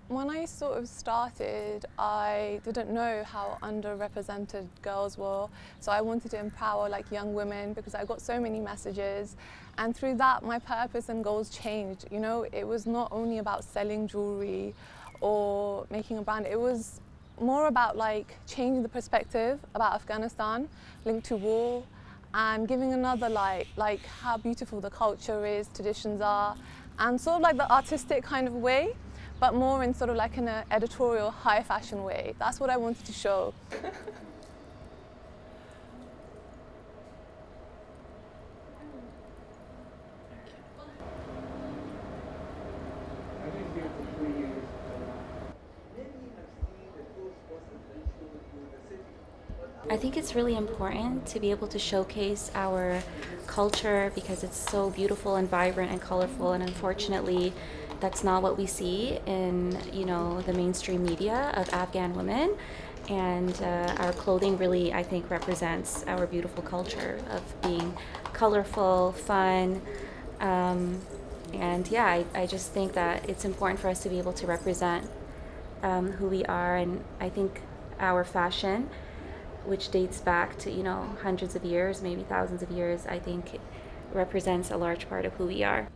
When I sort of started, I didn't know how underrepresented girls were, so I wanted to empower like young women because I got so many messages, and through that my purpose and goals changed. You know, it was not only about selling jewelry or making a brand, it was more about like changing the perspective about Afghanistan linked to war and giving another light, like how beautiful the culture is, traditions are, and sort of like the artistic kind of way, but more in sort of like in an editorial, high fashion way. That's what I wanted to show. I think it's really important to be able to showcase our culture because it's so beautiful and vibrant and colorful, and unfortunately that's not what we see in the mainstream media of Afghan women. And our clothing really, I think, represents our beautiful culture of being colorful, fun, and yeah, I just think that it's important for us to be able to represent who we are. And I think our fashion, which dates back to hundreds of years, maybe thousands of years, I think it represents a large part of who we are.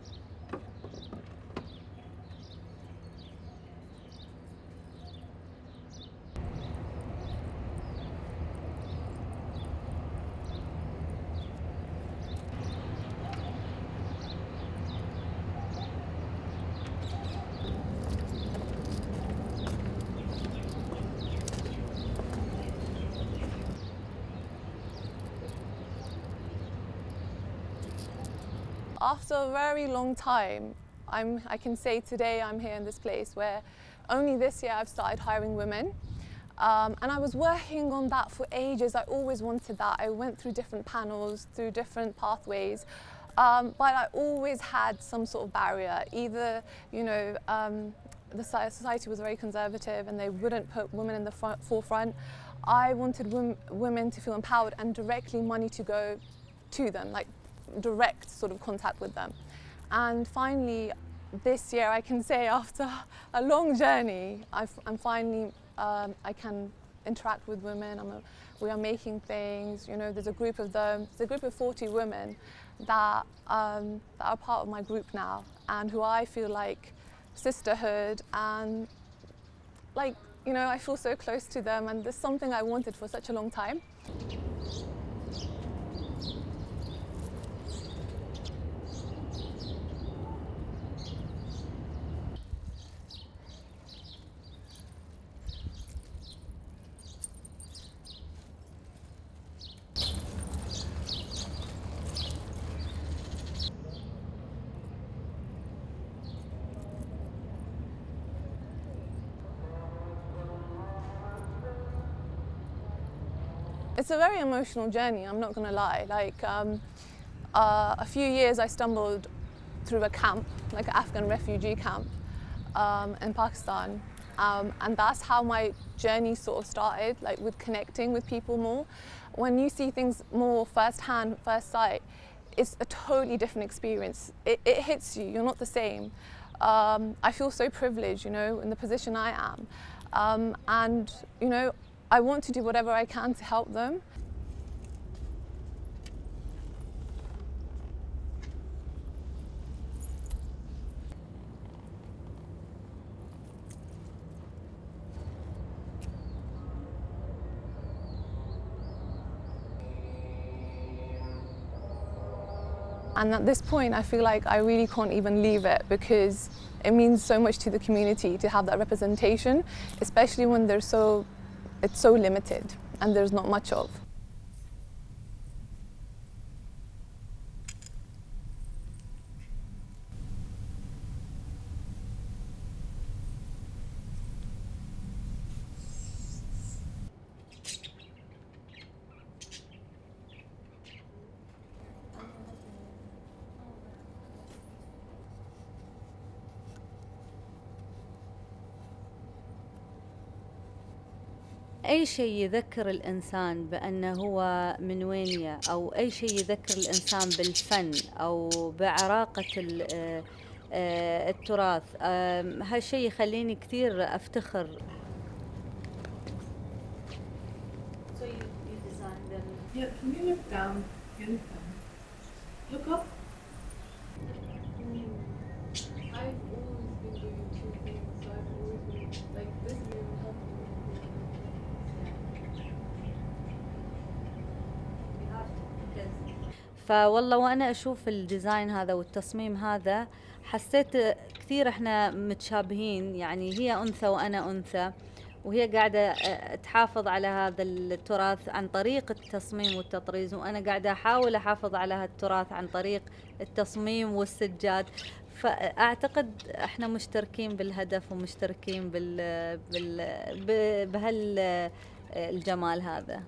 After a very long time, I can say today I'm here in this place where only this year I've started hiring women. And I was working on that for ages. I always wanted that. I went through different panels, through different pathways, but I always had some sort of barrier. Either, the society was very conservative and they wouldn't put women in the forefront. I wanted women to feel empowered and directly money to go to them, like direct sort of contact with them. And finally, this year, I can say after a long journey, I'm finally, I can interact with women. We are making things, there's a group of them, there's a group of 40 women that are part of my group now, and who I feel like sisterhood, and like, I feel so close to them, and there's something I wanted for such a long time. It's a very emotional journey, I'm not going to lie. Like, a few years I stumbled through a camp, like an Afghan refugee camp in Pakistan. And that's how my journey sort of started, like with connecting with people more. When you see things more firsthand, first sight, it's a totally different experience. It hits you, you're not the same. I feel so privileged, in the position I am. And, I want to do whatever I can to help them. And at this point, I feel like I really can't even leave it because it means so much to the community to have that representation, especially when it's so limited and there's not much of. أي شيء يذكر الإنسان بأنه هو من وين أو أي شيء يذكر الإنسان بالفن أو بعراقة التراث. هالشيء يخليني كثير أفتخر. So you designed them. Yeah, can you look down? Look up. I've always been doing two things, so I've always been like this room helping me. فوالله وأنا أشوف الديزاين هذا والتصميم هذا حسيت كثير إحنا متشابهين، يعني هي أنثى وأنا أنثى، وهي قاعدة تحافظ على هذا التراث عن طريق التصميم والتطريز، وأنا قاعدة أحاول أحافظ على هذا التراث عن طريق التصميم والسجاد. فأعتقد إحنا مشتركين بالهدف ومشتركين بهالجمال هذا.